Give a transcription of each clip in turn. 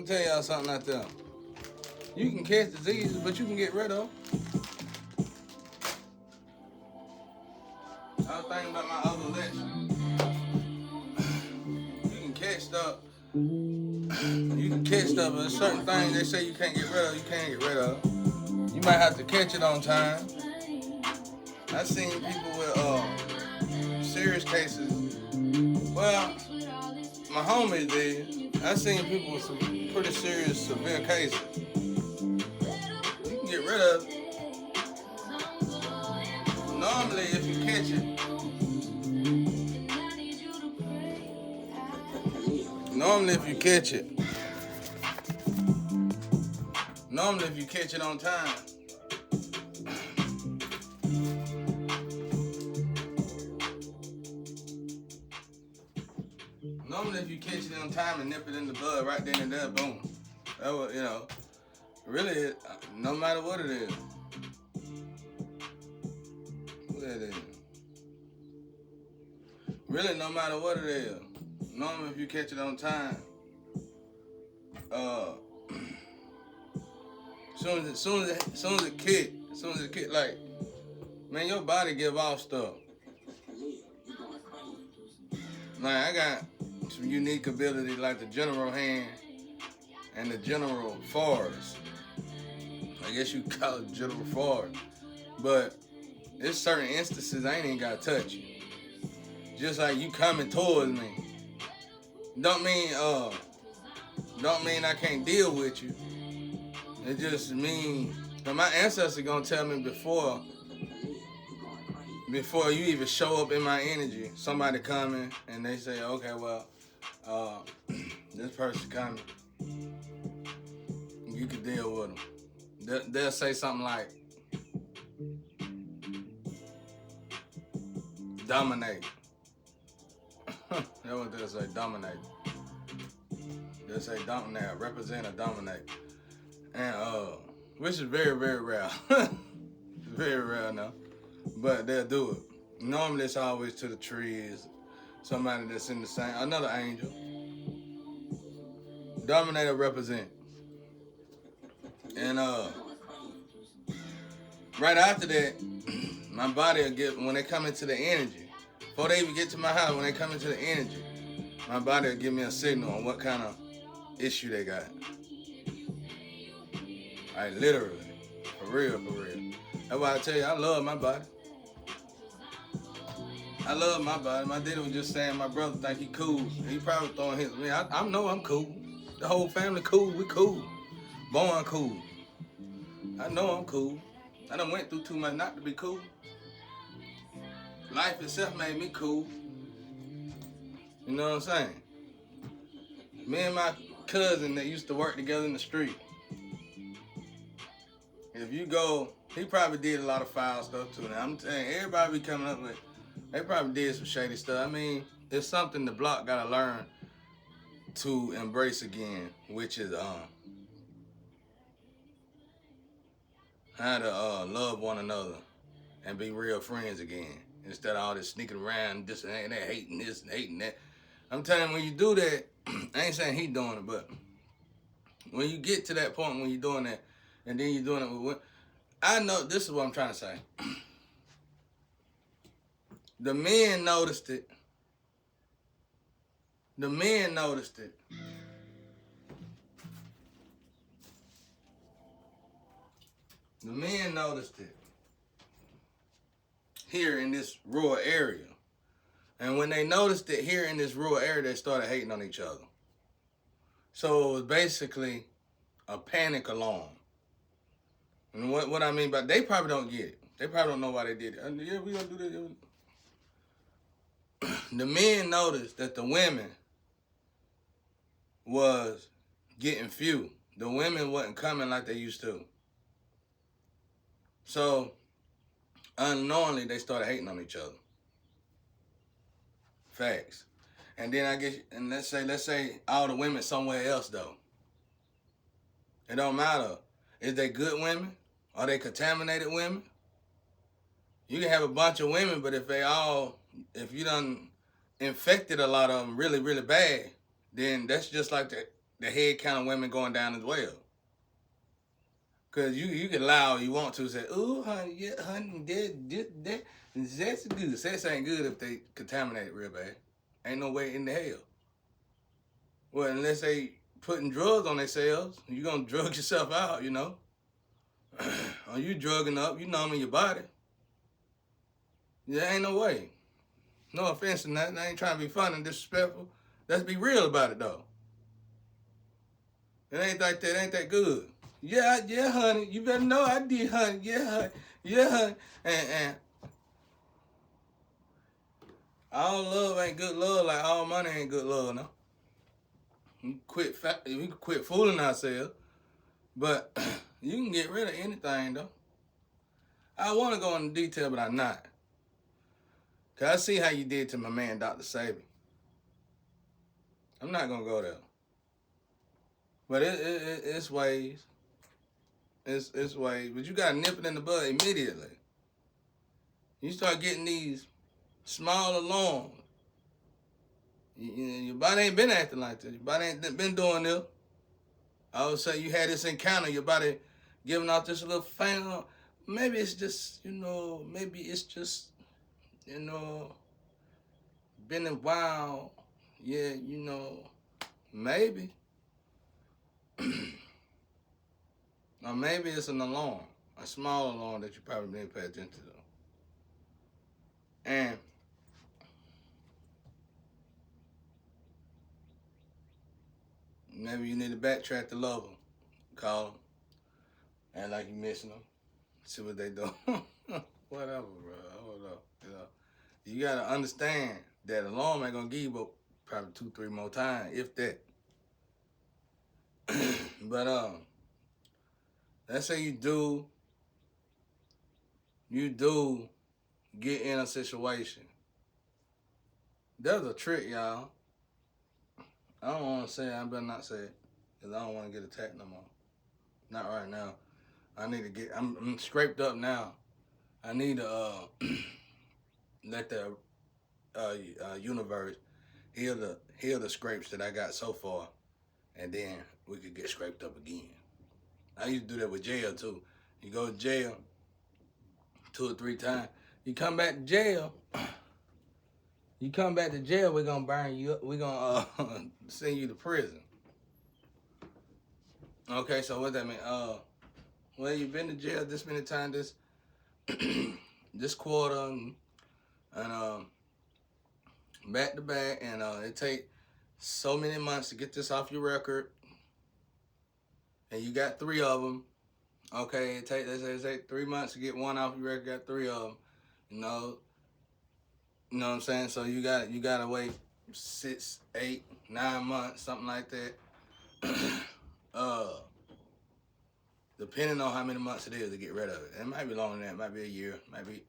I'm gonna tell y'all something out there. You can catch diseases, but you can get rid of them. I was thinking about my other lecture. You can catch stuff. You can catch stuff, but certain things they say you can't get rid of, you can't get rid of. You might have to catch it on time. I've seen people with serious cases. Well, my homies did. I've seen people with some pretty serious, severe cases. You can get rid of it. Normally, if you catch it, on time, and nip it in the bud right then and there, boom. That was, really, no matter what it is. What it is. Really, no matter what it is. Normally, if you catch it on time, soon as it kick, like, man, your body give off stuff. Like, I got some unique ability, like the general hand and the general force. I guess you call it general force, but there's certain instances I ain't even gotta touch you. Just like you coming towards me, don't mean I can't deal with you. It just means that my ancestors gonna tell me before you even show up in my energy, somebody coming and they say, okay, well, this person coming, you can deal with them. They'll say something like, dominate. That's what they'll say, dominate. They'll say dominate, represent or dominate. And which is very, very rare. Very rare now. But they'll do it. Normally it's always to the trees, somebody that's in the same, another angel. Dominate or represent. And right after that, my body will get, when they come into the energy, before they even get to my house, when they come into the energy, my body will give me a signal on what kind of issue they got. Like literally, for real. That's why I tell you, I love my body. I love my body. My daddy was just saying my brother think he cool. He probably throwing his, I know I'm cool. The whole family cool, we cool. Born cool. I know I'm cool. I done went through too much not to be cool. Life itself made me cool. You know what I'm saying? Me and my cousin that used to work together in the street. If you go, he probably did a lot of foul stuff too. Now I'm saying everybody be coming up with, they probably did some shady stuff. I mean, it's something the block gotta learn to embrace again, which is how to love one another and be real friends again. Instead of all this sneaking around, this and that, hating this and hating that. I'm telling you, when you do that, I ain't saying he doing it, but when you get to that point when you're doing that, and then you're doing it with, I know, this is what I'm trying to say. The men noticed it. The men noticed it. The men noticed it here in this rural area. And when they noticed it here in this rural area, they started hating on each other. So it was basically a panic alarm. And what I mean by, they probably don't get it. They probably don't know why they did it. Yeah, we gonna do this. The men noticed that the women was getting few. The women wasn't coming like they used to. So unknowingly, they started hating on each other. Facts. And then I guess, and let's say all the women somewhere else though. It don't matter. Is they good women? Are they contaminated women? You can have a bunch of women, but if you done infected a lot of them really, really bad, then that's just like the head count of women going down as well. Cause you can lie all you want to, say, "Ooh, honey, yeah, honey, that's good." Sex ain't good if they contaminate it real bad. Ain't no way in the hell. Well, unless they putting drugs on themselves, you gonna drug yourself out, you know. Or you drugging up, you numbing your body. There ain't no way. No offense to nothing. I ain't trying to be funny and disrespectful. Let's be real about it though. It ain't like that. It ain't that good. Yeah, yeah, honey. You better know I did, honey. Yeah, honey. Yeah, honey. And all love ain't good love. Like all money ain't good love. No. We can quit fooling ourselves. But you can get rid of anything though. I want to go into detail, but I'm not. Cause I see how you did to my man, Dr. Sabi. I'm not gonna go there. But it's ways. It's ways. But you gotta nip it in the bud immediately. You start getting these small alarms. Your body ain't been acting like this. Your body ain't been doing this. All of a sudden you had this encounter, your body giving out this little faint. Maybe it's just, maybe it's just, been a while. Yeah, maybe. Or maybe it's an alarm, a small alarm that you probably didn't pay attention to. And maybe you need to backtrack to love them. Call them. Act like you missing them. See what they do. Whatever, bro. Hold up. You gotta understand that alarm ain't gonna give you but probably 2-3 more times, if that. But let's say you do get in a situation. There's a trick, y'all. I don't want to say it. I better not say it, because I don't want to get attacked no more. Not right now. I need to get, I'm scraped up now. I need to let the universe heal the scrapes that I got so far, and then we could get scraped up again. I used to do that with jail too. You go to jail 2 or 3 times. You come back to jail. We're gonna burn you up. We're gonna send you to prison. Okay, so what that mean? Well, you've been to jail this many times this quarter, and back to back, and it take so many months to get this off your record, and you got 3 of them. Okay, it take 3 months to get one off your record. Got 3 of them. You know what I'm saying? So you gotta wait 6, 8, 9 months, something like that. Depending on how many months it is to get rid of it. It might be longer than that. It might be a year. It might be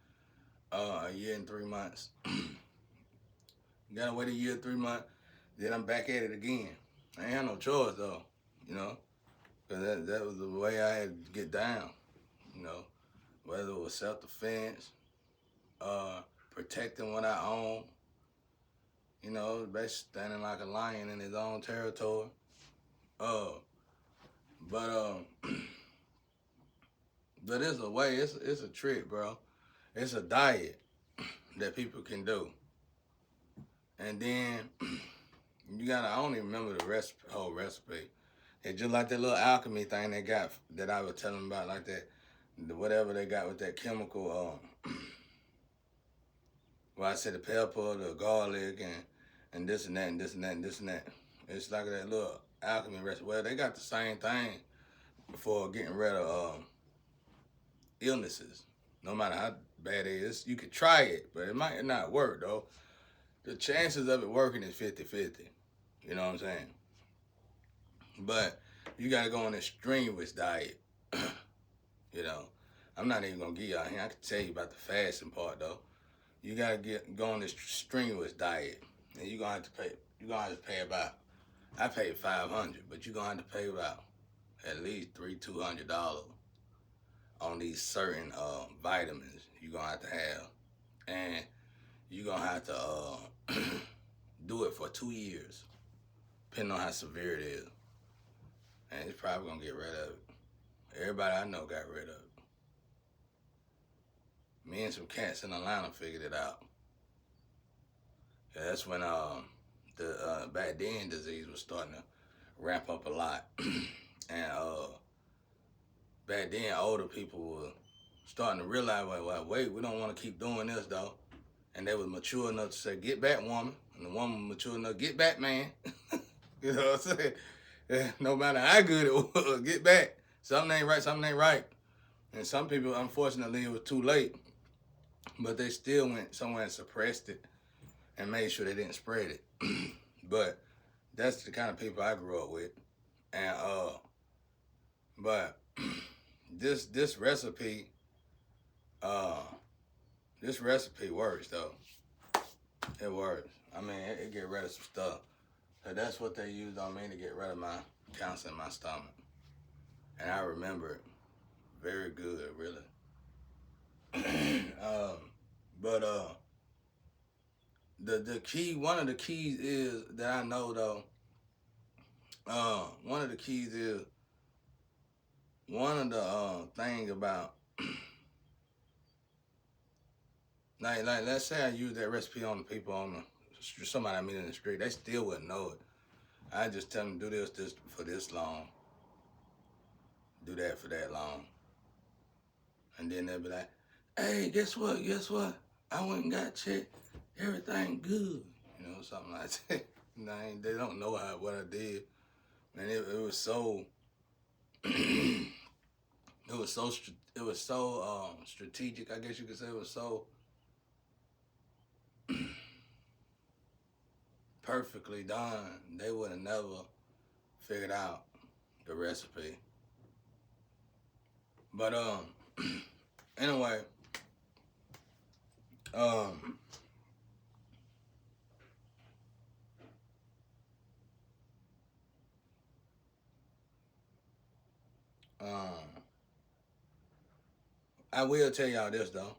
a year and 3 months. You gotta wait a year, 3 months. Then I'm back at it again. I ain't had no choice though, because that was the way I had to get down. Whether it was self-defense, protecting what I own. Basically standing like a lion in his own territory. But it's a way, it's a trick, bro. It's a diet that people can do. And then I don't even remember the whole recipe. It's just like that little alchemy thing they got that I was telling about, like that, whatever they got with that chemical, well, I said the pepper, the garlic, and this and that, and this and that, and this and that. It's like that little alchemy recipe. Well, they got the same thing for getting rid of illnesses. No matter how bad it is, you could try it, but it might not work, though. The chances of it working is 50-50. You know what I'm saying? But you got to go on a strenuous diet. I'm not even going to give you out here. I can tell you about the fasting part, though. You got to go on this strenuous diet. And you're going to have to pay about, I paid $500, but you're going to have to pay about at least $200 on these certain vitamins you're going to have. And you're going to have to do it for 2 years, depending on how severe it is. and it's probably gonna get rid of it. Everybody I know got rid of it. Me and some cats in Atlanta figured it out. Yeah, that's when the back then disease was starting to ramp up a lot, and back then older people were starting to realize, well, wait, we don't want to keep doing this though, and they was mature enough to say, "Get back, woman," and the woman mature enough, "Get back, man." You know what I'm saying? Yeah, no matter how good it was, get back. Something ain't right. Something ain't right. And some people, unfortunately, it was too late, but they still went somewhere and suppressed it and made sure they didn't spread it. But that's the kind of people I grew up with, and but this recipe, this recipe works though. It works. I mean, it get rid of some stuff. So that's what they used on me to get rid of my cancer in my stomach, and I remember it very good, really. But the key, one of the keys is that I know though. One of the keys is one of the thing about like let's say I use that recipe on the people on the somebody I meet in the street, they still wouldn't know it. I just tell them do this for this long, do that for that long, and then they'll be like, "Hey, guess what? Guess what? I went and got checked. Everything good." You know, something like that. They don't know what I did, and it was so. It was so strategic. I guess you could say it was so perfectly done. They would have never figured out the recipe. But anyway, um, um, I will tell y'all this though.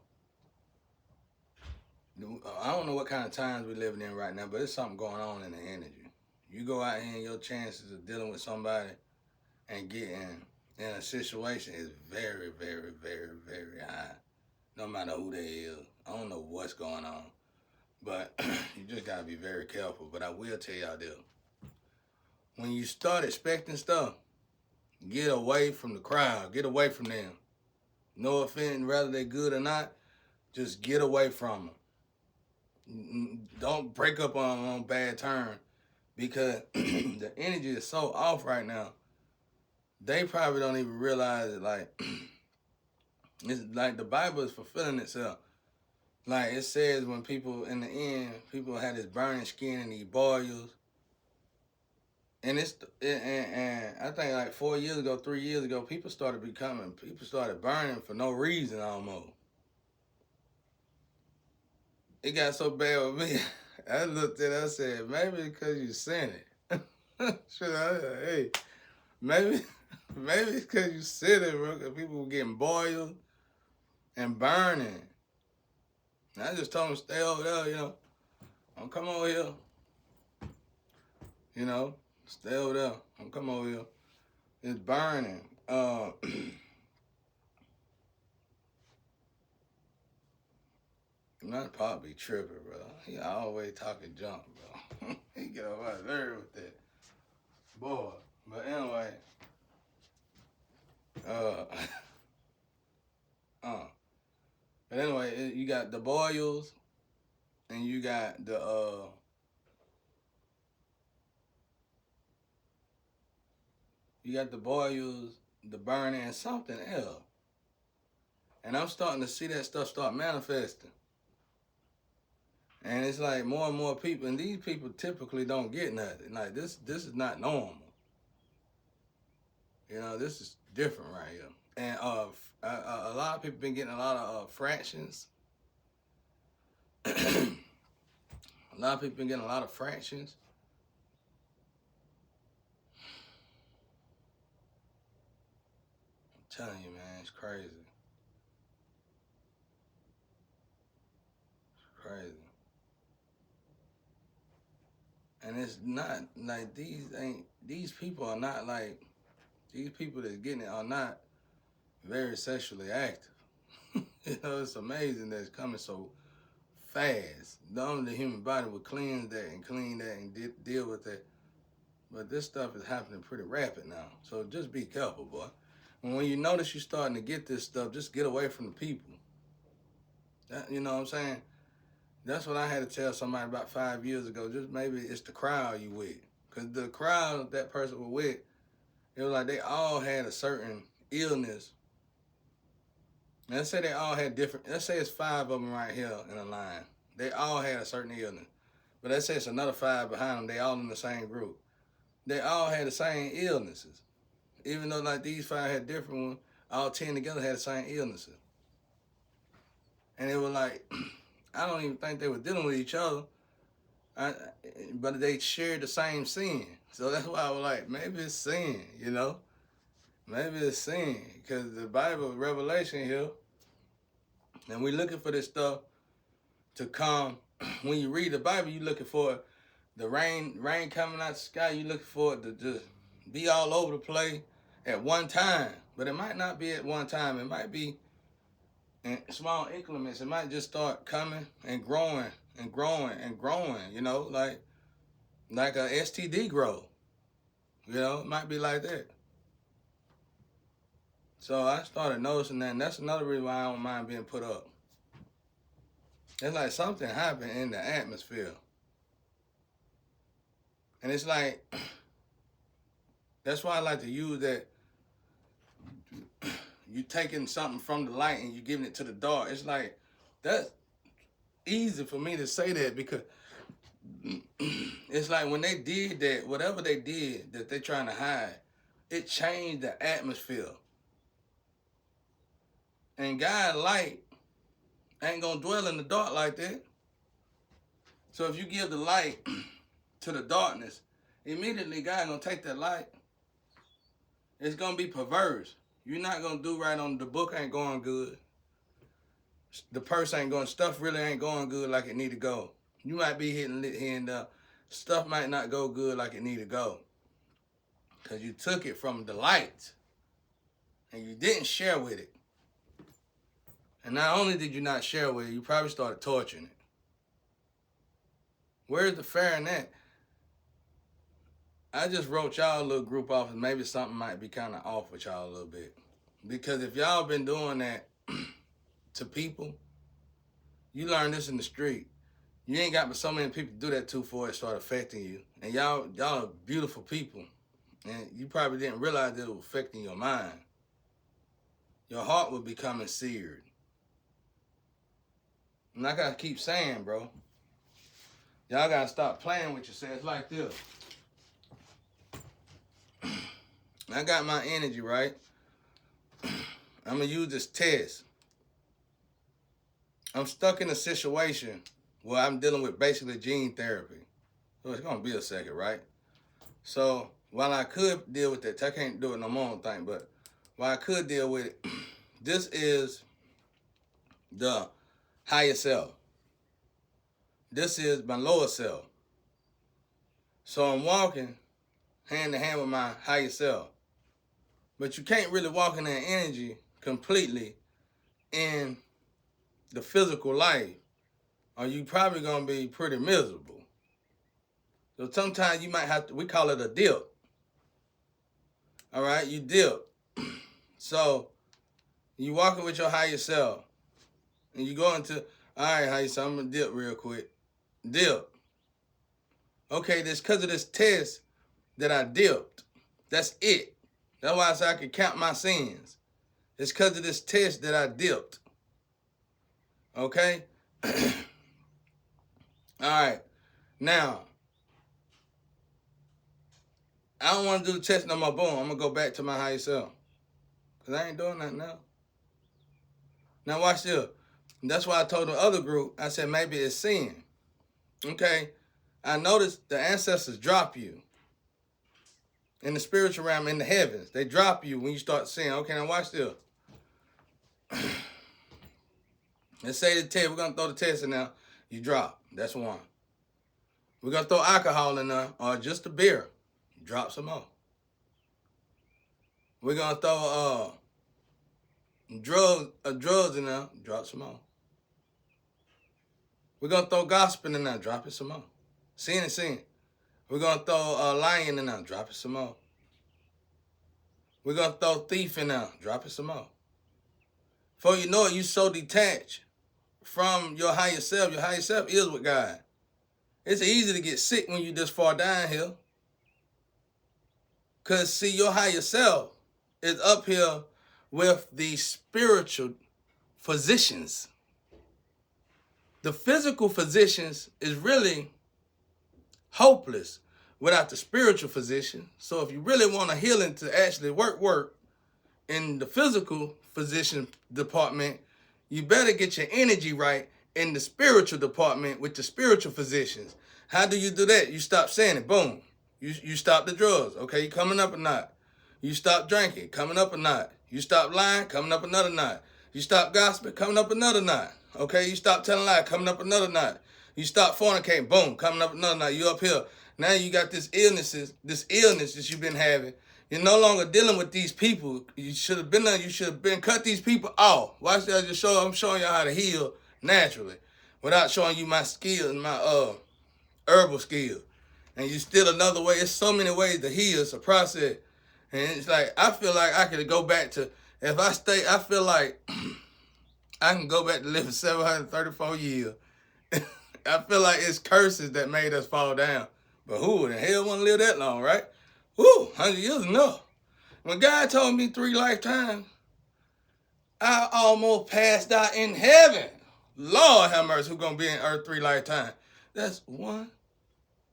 I don't know what kind of times we're living in right now, but there's something going on in the energy. You go out here and your chances of dealing with somebody and getting in a situation is very, very, very, very high. No matter who they is. I don't know what's going on. But you just gotta be very careful. But I will tell y'all this. When you start expecting stuff, get away from the crowd. Get away from them. No offense, whether they good or not, just get away from them. Don't break up on bad terms because the energy is so off right now. They probably don't even realize it. Like, it's like the Bible is fulfilling itself. Like it says when people, in the end, people had this burning skin and these boils. And and I think like 4 years ago, 3 years ago, people started burning for no reason almost. It got so bad with me. I looked at it, I said, maybe because you sent it. Hey, maybe it's because you sent it, bro, because people were getting boiled and burning. And I just told them stay over there, you know. Don't come over here. You know, stay over there. Don't come over here. It's burning. Not Pop be tripping, bro. He always talking junk, bro. He get on my nerve with that. Boy. But anyway. Uh, But anyway, you got the boils and you got the boils, the burning, and something else. And I'm starting to see that stuff start manifesting. And it's like more and more people, and these people typically don't get nothing. Like this is not normal. You know, this is different right here. And a lot of people been getting a lot of fractions. A lot of people been getting a lot of fractions. I'm telling you, man, it's crazy. It's crazy. And it's not like these people are not like these people that's getting it are not very sexually active. You know, it's amazing that it's coming so fast. Normally the human body would cleanse that and clean that and deal with that. But this stuff is happening pretty rapid now. So just be careful, boy. And when you notice you're starting to get this stuff, just get away from the people. You know what I'm saying? That's what I had to tell somebody about 5 years ago. Just maybe it's the crowd you with. Because the crowd that person was with, it was like they all had a certain illness. And let's say they all had different, let's say it's 5 of them right here in a line. They all had a certain illness. But let's say it's another 5 behind them. They all in the same group. They all had the same illnesses. Even though like these 5 had different ones, all 10 together had the same illnesses. And it was like, I don't even think they were dealing with each other, but they shared the same sin. So that's why I was like, maybe it's sin, you know? Maybe it's sin, because the Bible, Revelation here, and we're looking for this stuff to come. When you read the Bible, you're looking for the rain coming out the sky. You're looking for it to just be all over the place at one time. But it might not be at one time. It might be in small increments. It might just start coming and growing and growing and growing, you know, like a STD grow. You know, it might be like that. So I started noticing that, and that's another reason why I don't mind being put up. It's like something happened in the atmosphere. And it's like, that's why I like to use that, you taking something from the light and you giving it to the dark. It's like, that's easy for me to say that, because it's like when they did that, whatever they did that they're trying to hide, it changed the atmosphere. And God's light ain't gonna dwell in the dark like that. So if you give the light to the darkness, immediately God gonna take that light. It's gonna be perverse. You're not gonna do right on the book ain't going good. The purse ain't going, stuff really ain't going good like it need to go. You might be hitting lit here and there. Stuff might not go good like it need to go. Because you took it from the light and you didn't share with it. And not only did you not share with it, you probably started torturing it. Where's the fair in that? I just wrote y'all a little group off, and maybe something might be kind of off with y'all a little bit. Because if y'all been doing that to people, you learn this in the street. You ain't got but so many people to do that to before it start affecting you. And y'all are beautiful people. And you probably didn't realize that it was affecting your mind. Your heart was becoming seared. And like I keep saying, bro, y'all gotta stop playing with yourself. It's like this. I got my energy, right? I'm gonna use this test. I'm stuck in a situation where I'm dealing with basically gene therapy. So it's gonna be a second, right? So while I could deal with that, I can't do it no more, thing, but while I could deal with it, this is the higher self. This is my lower self. So I'm walking hand to hand with my higher self. But you can't really walk in that energy completely in the physical life, or you probably gonna be pretty miserable. So sometimes you might have to, we call it a dip. All right, you dip. So you walking with your higher self, and you go into, all right, higher self, I'm gonna dip real quick. Dip. Okay, this because of this test that I dipped. That's it. That's why I said I could count my sins. It's because of this test that I dipped. Okay? All right. Now, I don't want to do the test no more. Boom. I'm going to go back to my higher self. Because I ain't doing that now. Now, watch this. That's why I told the other group, I said maybe it's sin. Okay? I noticed the ancestors drop you in the spiritual realm, in the heavens. They drop you when you start sinning. Okay, now watch this. Let's say the test, we're going to throw the test in there. You drop. That's one. We're going to throw alcohol in there or just a beer. You drop some more. We're gonna throw drugs in there, drop some more. We're gonna throw gospel in there, drop it some more. Sin. We're gonna throw lying in there, drop it some more. We're gonna throw thief in there, drop it some more. Before you know it, you so detached from your higher self. Your higher self is with God. It's easy to get sick when you just fall down here. Because, see, your higher self is up here with the spiritual physicians. The physical physicians is really hopeless without the spiritual physician. So if you really want a healing to actually work in the physical physician department, you better get your energy right in the spiritual department with the spiritual physicians. How do you do that? You stop saying it. Boom. You stop the drugs. Okay, you coming up a knot. You stop drinking. Coming up a knot. You stop lying. Coming up another knot. You stop gossiping. Coming up another knot. Okay, you stop telling lies. Coming up another knot. You stop fornicating. Boom. Coming up another knot. You up here. Now you got this illness that you've been having. You're no longer dealing with these people. You should have been cut these people off. Watch that. I'm showing you how to heal naturally without showing you my skill and my herbal skill. And you still another way. It's so many ways to heal. It's a process. And it's like, I feel like I could go back to, if I stay, I feel like I can go back to living 734 years. I feel like it's curses that made us fall down. But who in the hell want to live that long, right? 100 years enough. When God told me 3 lifetimes, I almost passed out in heaven. Lord have mercy, who's going to be in earth 3 lifetimes? That's 1,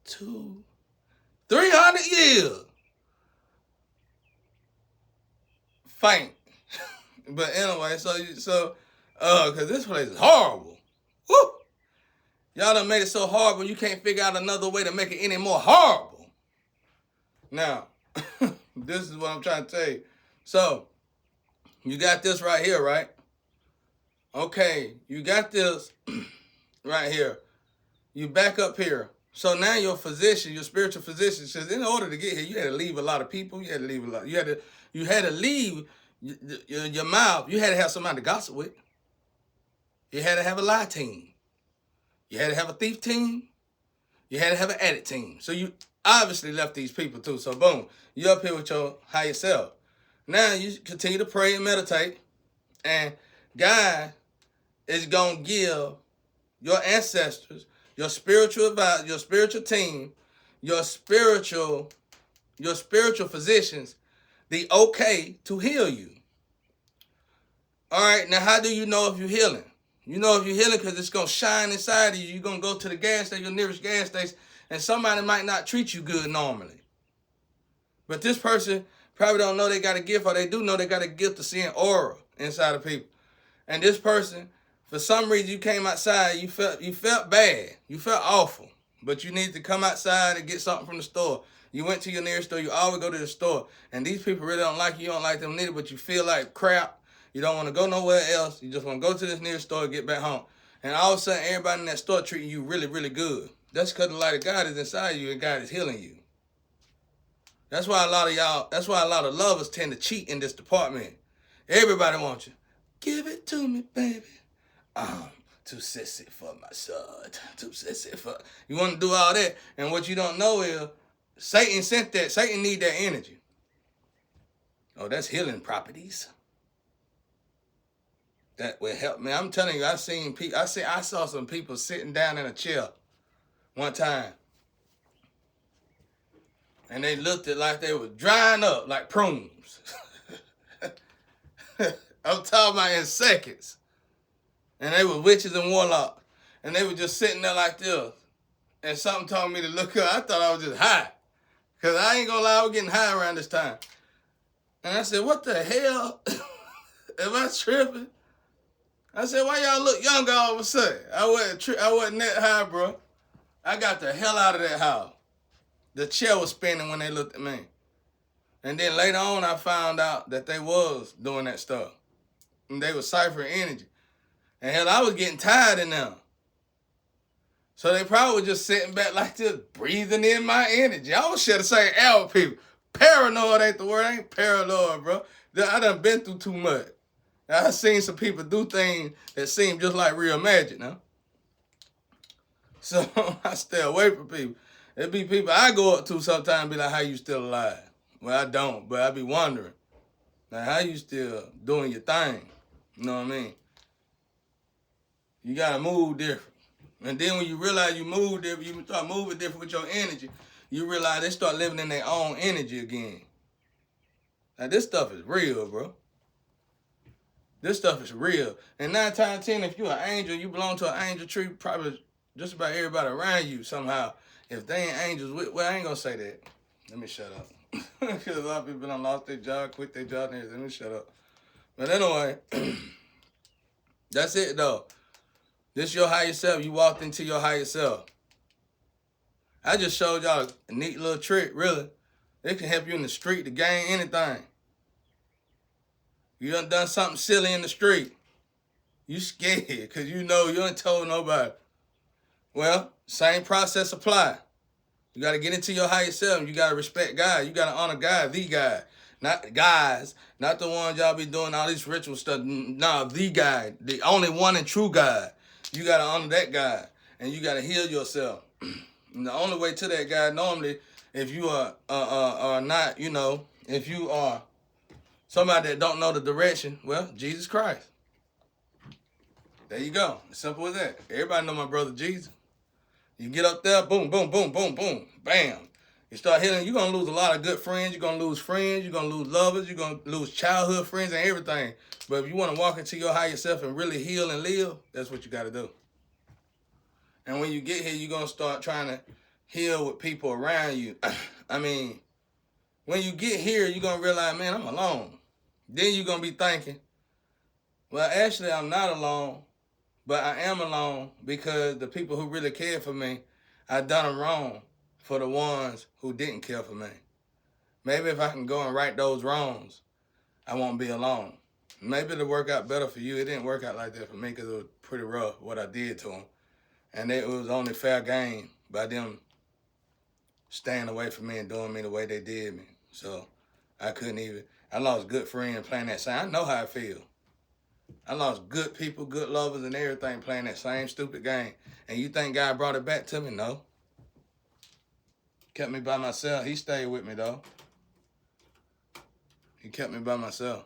2, 300 years. Faint. But anyway, because this place is horrible. Woo! Y'all done made it so horrible you can't figure out another way to make it any more horrible. Now, this is what I'm trying to tell you. So, you got this right here, right? Okay, you got this right here. You back up here. So now your physician, your spiritual physician says, in order to get here, you had to leave a lot of people. You had to leave a lot. You had to leave your mouth. You had to have somebody to gossip with. You had to have a lie team. You had to have a thief team. You had to have an addict team. So you obviously left these people too. So boom, you're up here with your higher self. Now you continue to pray and meditate. And God is going to give your ancestors, your spiritual advisor, your spiritual team, your spiritual physicians, the okay to heal you. All right, now how do you know if you're healing? You know if you're healing because it's going to shine inside of you. You're going to go to the gas station, your nearest gas station, and somebody might not treat you good normally. But this person probably don't know they got a gift, or they do know they got a gift of seeing aura inside of people. And this person, for some reason, you came outside, you felt bad. You felt awful. But you need to come outside and get something from the store. You went to your nearest store. You always go to the store. And these people really don't like you. You don't like them neither, but you feel like crap. You don't want to go nowhere else. You just want to go to this nearest store and get back home. And all of a sudden, everybody in that store treating you really, really good. That's because the light of God is inside you and God is healing you. That's why a lot of lovers tend to cheat in this department. Everybody wants you. Give it to me, baby. I'm too sissy for my son. Too sissy for... You want to do all that. And what you don't know is Satan sent that. Satan need that energy. Oh, that's healing properties. That will help me. I'm telling you, I saw some people sitting down in a chair one time. And they looked at like they were drying up like prunes. I'm talking about in seconds. And they were witches and warlocks. And they were just sitting there like this. And something told me to look up. I thought I was just high. Because I ain't gonna lie, I was getting high around this time. And I said, what the hell? Am I tripping? I said, why y'all look younger all of a sudden? I wasn't that high, bro. I got the hell out of that house. The chair was spinning when they looked at me. And then later on, I found out that they was doing that stuff. And they was ciphering energy. And hell, I was getting tired in them. So they probably was just sitting back like this, breathing in my energy. I was share the same air with people. Paranoid ain't the word. I ain't paranoid, bro. I done been through too much. I seen some people do things that seem just like real magic now. So I stay away from people. It be people I go up to sometimes and be like, how you still alive? Well, I don't, but I be wondering. Like, how you still doing your thing? You know what I mean? You gotta move different. And then when you realize you move different, you start moving different with your energy, you realize they start living in their own energy again. Now, this stuff is real, bro. This stuff is real. And 9 times out of 10, if you're an angel, you belong to an angel tree, probably just about everybody around you somehow. If they ain't angels, well, I ain't gonna say that. Let me shut up. Because a lot of people done lost their job, quit their job, and everything. Let me shut up. But anyway, that's it, though. This your higher self. You walked into your higher self. I just showed y'all a neat little trick, really. It can help you in the street to gain anything. You done something silly in the street. You scared because you know you ain't told nobody. Well, same process apply. You got to get into your higher self. You got to respect God. You got to honor God, the God. Not guys, not the ones y'all be doing all this ritual stuff. Nah, the God, the only one and true God. You got to honor that God. And you got to heal yourself. And the only way to that God, normally, if you are not, you know, if you are somebody that don't know the direction, well, Jesus Christ. There you go. As simple as that. Everybody know my brother Jesus. You get up there, boom, boom, boom, boom, boom, bam. You start healing, you're going to lose a lot of good friends. You're going to lose friends. You're going to lose lovers. You're going to lose childhood friends and everything. But if you want to walk into your higher self and really heal and live, that's what you got to do. And when you get here, you're going to start trying to heal with people around you. I mean, when you get here, you're going to realize, man, I'm alone. Then you're going to be thinking, well, actually, I'm not alone. But I am alone because the people who really cared for me, I done them wrong for the ones who didn't care for me. Maybe if I can go and right those wrongs, I won't be alone. Maybe it'll work out better for you. It didn't work out like that for me because it was pretty rough what I did to them. And it was only fair game by them staying away from me and doing me the way they did me. So I couldn't even. I lost good friends playing that same. I know how I feel. I lost good people, good lovers, and everything playing that same stupid game. And you think God brought it back to me? No. Kept me by myself. He stayed with me, though. He kept me by myself.